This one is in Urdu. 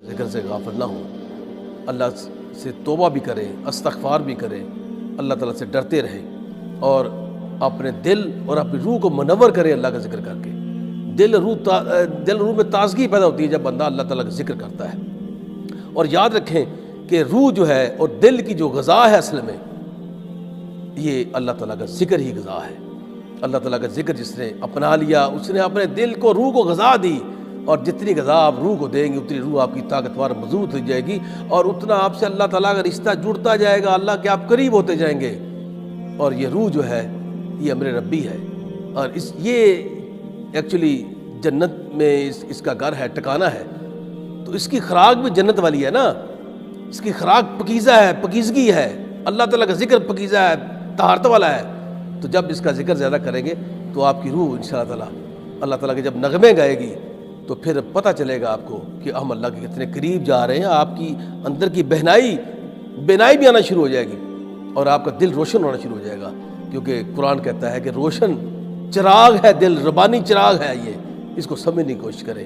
ذکر سے غافل نہ ہوں، اللہ سے توبہ بھی کریں، استغفار بھی کریں، اللہ تعالیٰ سے ڈرتے رہیں اور اپنے دل اور اپنی روح کو منور کریں اللہ کا ذکر کر کے۔ دل روح میں تازگی پیدا ہوتی ہے جب بندہ اللہ تعالیٰ کا ذکر کرتا ہے۔ اور یاد رکھیں کہ روح جو ہے اور دل کی جو غذا ہے اصل میں یہ اللہ تعالیٰ کا ذکر ہی غذا ہے۔ اللہ تعالیٰ کا ذکر جس نے اپنا لیا اس نے اپنے دل کو روح کو غذا دی، اور جتنی غذا آپ روح کو دیں گے اتنی روح آپ کی طاقتور مضبوط ہو جائے گی اور اتنا آپ سے اللہ تعالیٰ کا رشتہ جڑتا جائے گا، اللہ کے آپ قریب ہوتے جائیں گے۔ اور یہ روح جو ہے یہ امر ربی ہے، اور یہ ایکچولی جنت میں اس کا گھر ہے، ٹھکانہ ہے، تو اس کی خوراک بھی جنت والی ہے نا۔ اس کی خوراک پکیزہ ہے، پکیزگی ہے، اللہ تعالیٰ کا ذکر پکیزہ ہے، طہارت والا ہے۔ تو جب اس کا ذکر زیادہ کریں گے تو آپ کی روح انشاءاللہ اللہ تعالیٰ کے جب نغمے گائے گی تو پھر پتہ چلے گا آپ کو کہ ہم اللہ کے کتنے قریب جا رہے ہیں۔ آپ کی اندر کی بہنائی بھی آنا شروع ہو جائے گی اور آپ کا دل روشن ہونا شروع ہو جائے گا، کیونکہ قرآن کہتا ہے کہ روشن چراغ ہے دل، ربانی چراغ ہے یہ، اس کو سمجھنے کی کوشش کریں۔